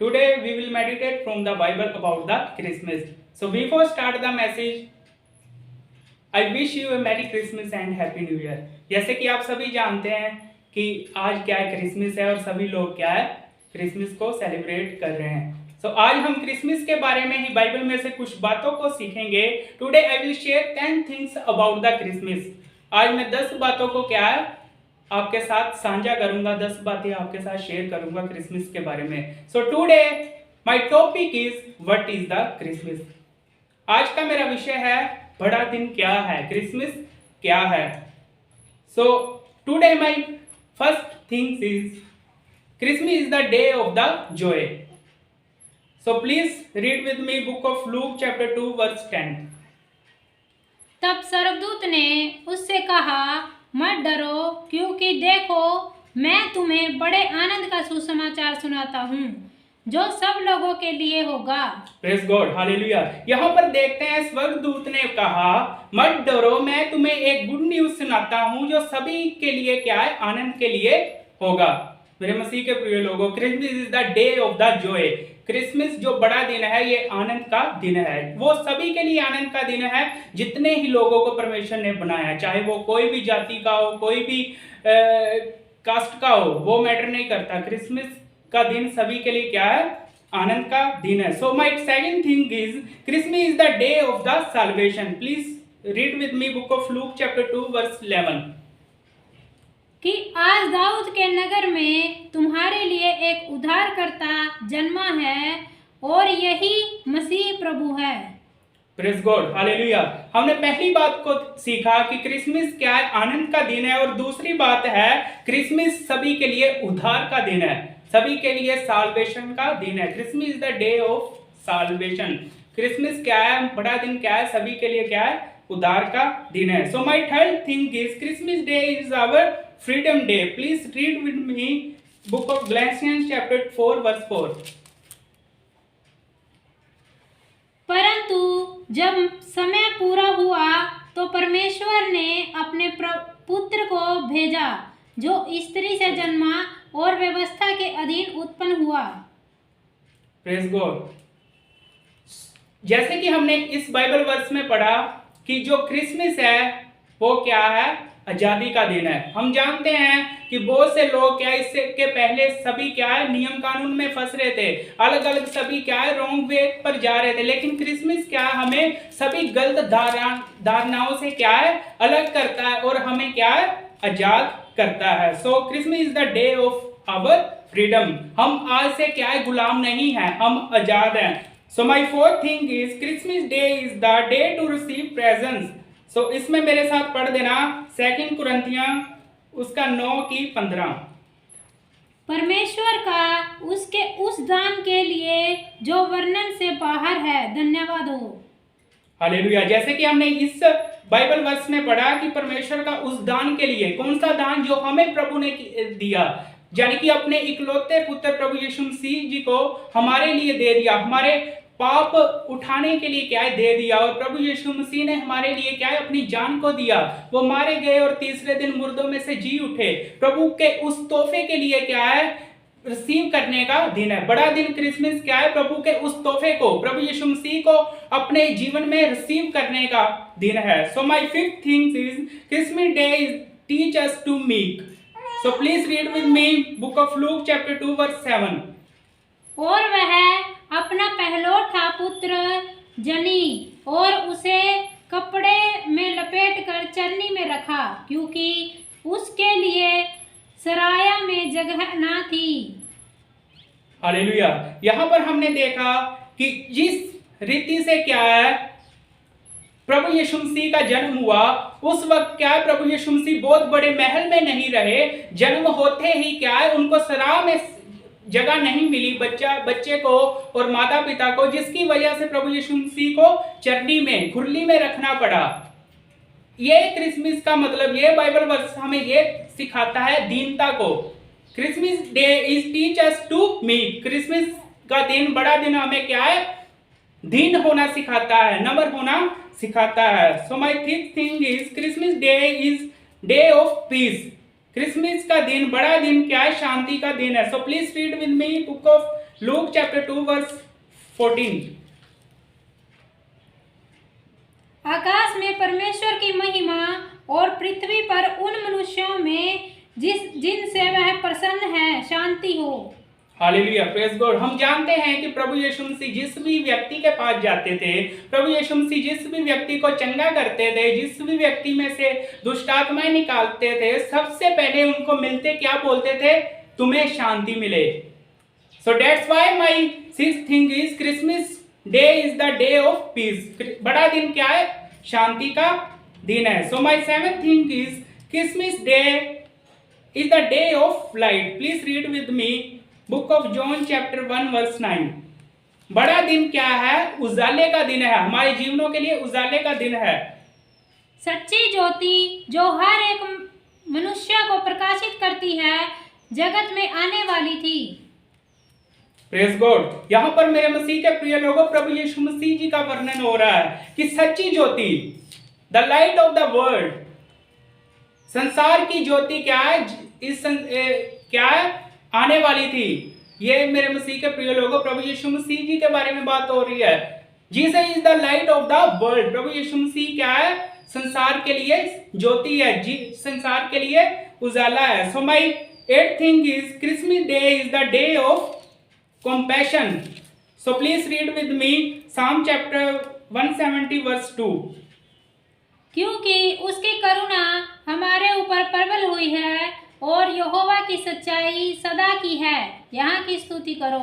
Today we will meditate from the Bible about the Christmas. So before start the message, I wish you a Merry Christmas and Happy New Year. जैसे कि आप सभी जानते हैं कि आज क्या है, क्रिसमस है और सभी लोग क्या है, क्रिसमस को सेलिब्रेट कर रहे हैं। So आज हम क्रिसमस के बारे में ही बाइबल में से कुछ बातों को सीखेंगे। Today I will share 10 things about the Christmas. आज मैं 10 बातों को क्या है आपके साथ साझा करूंगा, 10 बातें आपके साथ शेयर करूंगा क्रिसमस के बारे में। सो today my topic is what is the Christmas. आज का मेरा विषय है बड़ा दिन क्या है, क्रिसमस क्या है। So today my first things is Christmas is the day of the joy. So please read with me book of Luke chapter 2 verse 10। तब स्वर्गदूत ने उससे कहा, मत डरो, क्योंकि देखो मैं तुम्हें बड़े आनंद का सुसमाचार सुनाता हूँ जो सब लोगों के लिए होगा। Praise God, hallelujah. यहाँ पर देखते हैं स्वर्गदूत ने कहा मत डरो, मैं तुम्हें एक गुड न्यूज सुनाता हूँ जो सभी के लिए क्या है, आनंद के लिए होगा। मेरे मसीह के प्रिय लोगों, Christmas is the day of the Joy. Christmas जो बड़ा दिन है ये आनंद का दिन है, वो सभी के लिए आनंद का दिन है जितने ही लोगों को परमेश्वर ने बनाया, चाहे वो कोई भी जाति का हो, कोई भी कास्ट का हो, वो मैटर नहीं करता। क्रिसमस का दिन सभी के लिए क्या है, आनंद का दिन है। So my second thing is Christmas is the day of the salvation. Please read with me book of Luke chapter 2 verse 11 कि आज दाऊद के नगर में तुम्हारे लिए एक उद्धारकर्ता जन्मा है और यही मसीह प्रभु है। Praise God, hallelujah. हमने पहली बात को सीखा कि क्रिसमस क्या है, आनंद का दिन है, और दूसरी बात है क्रिसमस सभी के लिए उद्धार का दिन है, सभी के लिए साल्वेशन का दिन है। Christmas is the day of solvation. Christmas क्या है, बड़ा दिन क्या है, सभी के लिए क्या है, उद्धार का दिन है। So my third thing is Christmas day is our freedom day. Please read with me book of Galatians chapter 4 verse 4। परंतु जब समय पूरा हुआ तो परमेश्वर ने अपने पुत्र को भेजा जो स्त्री से जन्मा और व्यवस्था के अधीन उत्पन्न हुआ। Praise God. जैसे कि हमने इस बाइबल वर्स में पढ़ा कि जो क्रिसमस है वो क्या है, आजादी का दिन है। हम जानते हैं कि बहुत से लोग क्या इससे के पहले सभी क्या है, नियम कानून में फंस रहे थे, अलग अलग सभी क्या है, रॉन्ग वे पर जा रहे थे। लेकिन क्रिसमस क्या है, हमें सभी गलत धारणाओं से क्या है, अलग करता है और हमें क्या है, आजाद करता है। So Christmas is the day of our freedom. हम आज से क्या है, गुलाम नहीं है, हम आजाद हैं। So my fourth thing is Christmas day is the day to receive presents. So इसमें मेरे साथ पढ़ देना 2 कुरिन्थियां उसका 9:15। परमेश्वर का उसके उस दान के लिए जो वर्णन से बाहर है धन्यवाद हो। हालेलुया। जैसे कि हमने इस बाइबल वर्स में पढ़ा कि परमेश्वर का उस दान के लिए, कौन सा दान, जो हमें प्रभु ने दिया, यानी कि अपने इकलौते पुत्र प्रभु यीशु मसीह जी को हमारे लिए दे दिया, हमारे पाप उठाने के लिए क्या है, दे दिया। और प्रभु यीशु मसीह ने हमारे लिए क्या है, अपनी जान को दिया, वो मारे गए और तीसरे दिन मुर्दों में से जी उठे। प्रभु के उस तोहफे के लिए क्या है, रिसीव करने का दिन है। बड़ा दिन क्रिसमस क्या है, प्रभु के उस तोहफे को, प्रभु यीशु मसीह को अपने जीवन में रिसीव करने का दिन है। So my fifth thing is Christmas day is teach us to meek. So please read with me book of Luke chapter 2 verse 7। और वह अपना पहलौठा पुत्र जनी और उसे कपड़े में लपेटकर चरनी में रखा, क्योंकि उसके लिए सराया में जगह ना थी। हालेलुया। यहाँ पर हमने देखा कि जिस रीति से क्या है, प्रभु यीशु मसीह का जन्म हुआ, उस वक्त क्या है, प्रभु यीशु मसीह बहुत बड़े महल में नहीं रहे। जन्म होते ही क्या है, उनको सराय में जगह नहीं मिली बच्चे को और माता पिता को, जिसकी वजह से प्रभु यीशु मसीह को चरनी में, खुरली में रखना पड़ा। ये क्रिसमस का मतलब, ये बाइबल वर्स हमें ये सिखाता है दीनता को। Christmas day is teach us to meek. Christmas का दिन, बड़ा दिन, हमें क्या है, दीन होना सिखाता है, नम्र होना सिखाता है। So my fifth thing is Christmas day is day of piece. Christmas का दिन, बड़ा दिन क्या है, शांति का दिन है। सो please read with me book of Luke chapter 2 verse 14. आकाश में परमेश्वर की महिमा और पृथ्वी पर उन मनुष्यों में जिनसे वह प्रसन्न है शांति हो। Hallelujah, praise God. हम जानते हैं कि प्रभु यीशु मसीह जिस भी व्यक्ति के पास जाते थे, प्रभु यीशु मसीह जिस भी व्यक्ति को चंगा करते थे, जिस भी व्यक्ति में से दुष्ट आत्माएं निकालते थे, सबसे पहले उनको मिलते क्या बोलते थे? तुम्हें शांति मिले। So that's why my sixth thing is Christmas day is the day of peace. बड़ा दिन क्या है? शांति का दिन है। So my seventh thing is Christmas day is the day of light. Please read with me book of John chapter 1 verse 9। बड़ा दिन क्या है? उजाले का दिन है। हमारे जीवनों के लिए उजाले का दिन है। सच्ची ज्योति जो हर एक मनुष्य को प्रकाशित करती है जगत में आने वाली थी। Praise God. यहाँ पर मेरे मसीह के प्रिय लोगों, प्रभु यीशु मसीह जी का वर्णन हो रहा है कि सच्ची ज्योति, the light of the world, संसार की ज्योति क्या है? क्या है? आने वाली थी। ये मेरे मसीह के प्रिय लोगों, प्रभु यीशु मसीह जी के बारे में बात हो रही है। Jesus is the light of the world. प्रभु यीशु मसीह क्या है? संसार के लिए ज्योति है, संसार के लिए उजाला है। So my eight thing is Christmas day is the day of compassion. So please read with me Psalm chapter 170 verse 2. क्योंकि उसकी करुणा हमारे ऊपर प्रबल हुई है और यहोवा की सच्चाई सदा की है। यहाँ की स्तुति करो।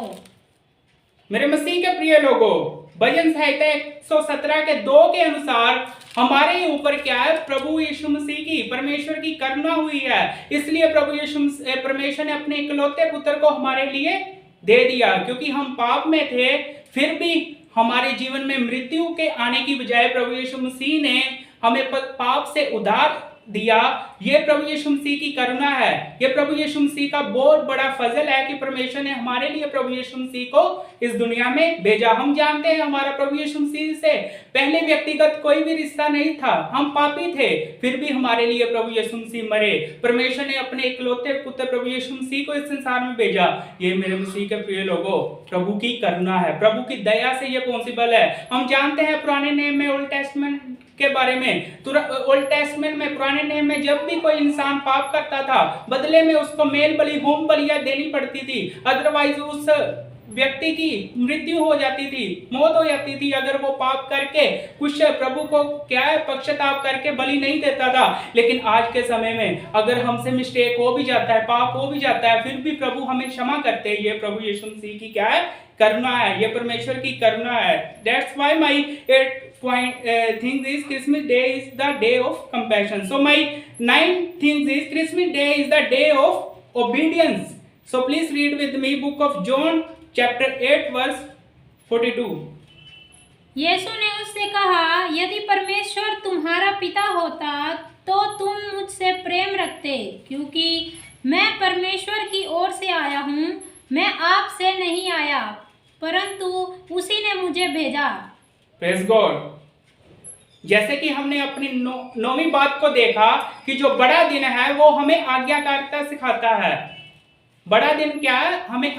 मेरे मसीह के प्रिय लोगों, भजन संहिता 117 के 2 के अनुसार हमारे ऊपर क्या है? प्रभु यीशु मसीह की, परमेश्वर की करुणा हुई है। इसलिए प्रभु यीशु परमेश्वर ने अपने इकलौते पुत्र को हमारे लिए दे दिया। क्योंकि हम पाप में थे, फिर भी हमारे जीवन में मृत्यु के आने की बजाय प्रभु यीशु मसीह ने हमें पाप से उद्धार दिया। ये प्रभु यीशु मसीह की करुणा है। ये प्रभु यीशु मसीह का बहुत बड़ा फजल है कि परमेश्वर ने हमारे लिए प्रभु यीशु मसीह को इस दुनिया में भेजा। हम जानते हैं हमारा प्रभु यीशु मसीह से पहले व्यक्तिगत कोई भी रिश्ता नहीं था। हम पापी थे, फिर भी हमारे लिए प्रभु यीशु मसीह मरे। परमेश्वर ने अपने इकलौते पुत्र प्रभु यीशु मसीह को इस संसार में भेजा। ये मेरे मसीह के प्रिय लोगों, प्रभु की करुणा है, प्रभु की दया से ये पॉसिबल है। हम जानते हैं पुराने नियम में, ओल्ड टेस्टमेंट के बारे में, ओल्ड टेस्टमेंट में, पुराने नियम में जब भी कोई इंसान पाप करता था, बदले में उसको मेल बलि, होम बलियां देनी पड़ती थी। अदरवाइज उस व्यक्ति की मृत्यु हो जाती थी, मौत हो जाती थी, अगर वो पाप करके कुछ प्रभु को क्या है पश्चाताप करके बलि नहीं देता था। लेकिन आज के समय में अगर हमसे मिस्टेक हो भी जाता है, पाप हो भी जाता है, फिर भी प्रभु हमें क्षमा करते हैं। ये प्रभु यीशु मसीह की क्या है? करुणा है। ये परमेश्वर की करुणा है। That's why my thing is Christmas day is the day of compassion. So my 9th thing is Christmas day is the day of obedience. So please read with me book of John chapter 8 verse 42. यीशु ने उससे कहा, यदि परमेश्वर तुम्हारा पिता होता तो तुम मुझसे प्रेम रखते, क्योंकि मैं परमेश्वर की ओर से आया हूँ। मैं आपसे नहीं आया, परंतु उसी ने मुझे भेजा। Praise God. जैसे कि हमने अपनी 9वीं बात को देखा कि जो बड़ा दिन है वो हमें आज्ञाकारिता सिखाता है। बड़ा दिन क्या है? हमें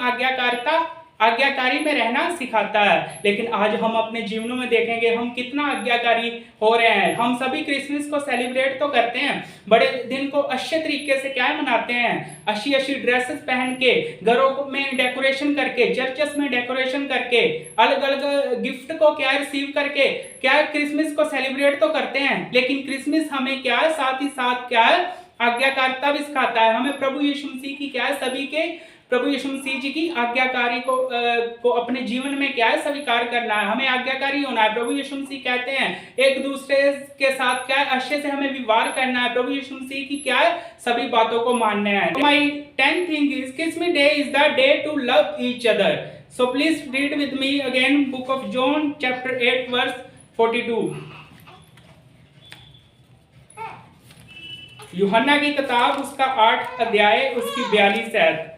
आज्ञाकारी में रहना सिखाता है। लेकिन आज हम अपने जीवनों में देखेंगे हम कितना आज्ञाकारी हो रहे हैं। हम सभी क्रिसमस को सेलिब्रेट तो करते हैं, बड़े दिन को अच्छे तरीके से क्या मनाते हैं, अच्छी ड्रेसेस पहन के, घरों में डेकोरेशन करके, चर्चेस में डेकोरेशन करके, अलग अलग गिफ्ट को क्या रिसीव करके क्या क्रिसमस को सेलिब्रेट तो करते हैं। लेकिन क्रिसमस हमें क्या है? साथ ही साथ क्या है? आज्ञाकारिता भी सिखाता है। हमें प्रभु यीशु मसीह की क्या है? सभी के प्रभु यीशु मसीह जी की आज्ञाकारी को अपने जीवन में क्या है? स्वीकार करना है। हमें आज्ञाकारी होना है। प्रभु यीशु मसीह कहते हैं एक दूसरे के साथ क्या है? अच्छे से हमें व्यवहार करना है। प्रभु यीशु मसीह की क्या है? सभी बातों को मानना है। My 10th thing is Christmas day is the day to love each other. So please read with me again book of John chapter 8 verse 42। यूहन्ना की किताब उसका 8 अध्याय उसकी 42 आयत।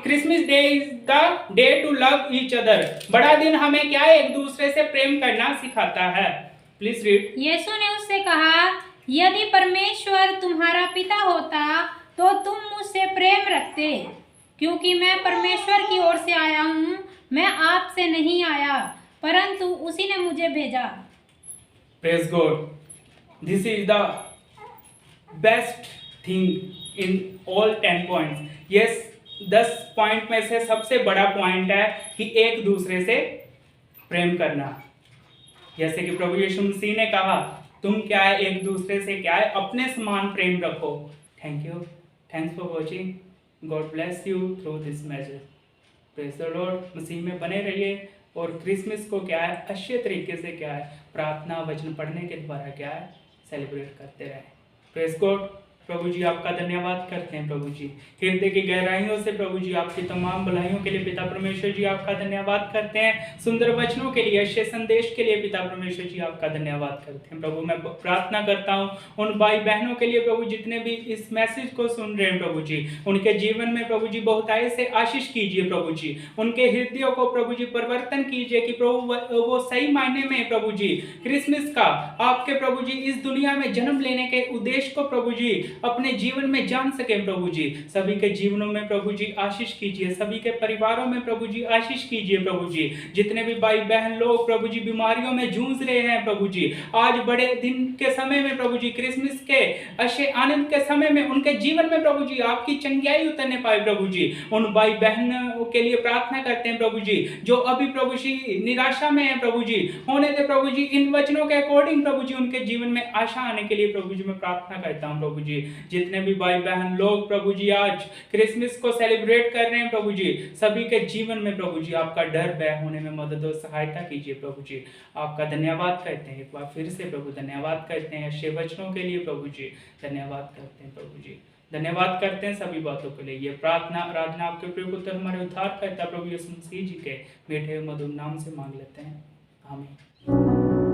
Christmas day is the day to love each other. बड़ा दिन हमें क्या है? एक दूसरे से प्रेम करना सिखाता है। Please read. यीशु ने उससे कहा, यदि परमेश्वर तुम्हारा पिता होता तो तुम मुझसे प्रेम रखते, क्योंकि मैं परमेश्वर की ओर से आया हूँ, मैं आपसे नहीं आया, परंतु उसी ने मुझे भेजा। Praise God. This is the best thing in all 10 points. Yes, 10 point में से सबसे बड़ा पॉइंट है कि एक दूसरे से प्रेम करना। जैसे कि प्रभु यीशु मसीह ने कहा, तुम क्या है, एक दूसरे से क्या है, अपने समान प्रेम रखो। Thank you, thanks for watching. God bless you through this message. Praise the Lord. मसीह में बने रहिए और क्रिसमस को क्या है, अच्छे तरीके से क्या है, प्रार्थना वचन पढ़ने के द्वारा क्या है, सेलिब्रेट करते रहे। Praise God. प्रभु जी आपका धन्यवाद करते हैं। प्रभु जी हृदय की गहराइयों से प्रभु जी आपकी तमाम भलाइयों के लिए पिता परमेश्वर जी आपका धन्यवाद करते हैं। सुंदर वचनों के लिए, अच्छे संदेश के लिए पिता परमेश्वर जी आपका धन्यवाद करते हैं। प्रभु मैं प्रार्थना करता हूँ उन भाई बहनों के लिए प्रभु, जितने भी इस मैसेज को सुन रहे हैं प्रभु जी, उनके जीवन में प्रभु जी बहुतायत से आशीष कीजिए प्रभु जी। उनके हृदयों को प्रभु जी परिवर्तन कीजिए कि प्रभु वो सही मायने में प्रभु जी क्रिसमस का आपके प्रभु जी इस दुनिया में जन्म लेने के उद्देश्य को प्रभु जी अपने जीवन में जान सके प्रभु जी। सभी के जीवनों में प्रभु जी आशीष कीजिए, सभी के परिवारों में प्रभु जी आशीष कीजिए प्रभु जी। जितने भी भाई बहन लोग प्रभु जी बीमारियों में जूझ रहे हैं प्रभु जी, आज बड़े दिन के समय में प्रभु जी, क्रिसमस के अच्छे आनंद के समय में उनके जीवन में प्रभु जी आपकी चंगियाई उतरने पाए प्रभु जी। उन भाई बहनों के लिए प्रार्थना करते हैं प्रभु जी जो अभी प्रभु जी निराशा में है प्रभु जी, होने दे प्रभु जी इन वचनों के अकॉर्डिंग प्रभु जी उनके जीवन में आशा आने के लिए प्रभु जी मैं प्रार्थना करता हूँ प्रभु जी। जितने भी भाई बहन लोग प्रभु जी आज क्रिसमस को सेलिब्रेट कर रहे हैं प्रभु जी, सभी के जीवन में प्रभु जी आपका डर भय होने में मदद और सहायता कीजिए प्रभु जी। आपका धन्यवाद करते हैं, एक बार फिर से प्रभु धन्यवाद करते हैं अच्छे वचनों के लिए प्रभु जी, धन्यवाद करते हैं प्रभु जी, धन्यवाद करते हैं सभी बातों के लिए। ये प्रार्थना आराधना आपके प्रिय पुत्र हमारे उद्धार करता प्रभु यीशु मसीह जी के मीठे मधुर नाम से मांग लेते हैं, आमीन।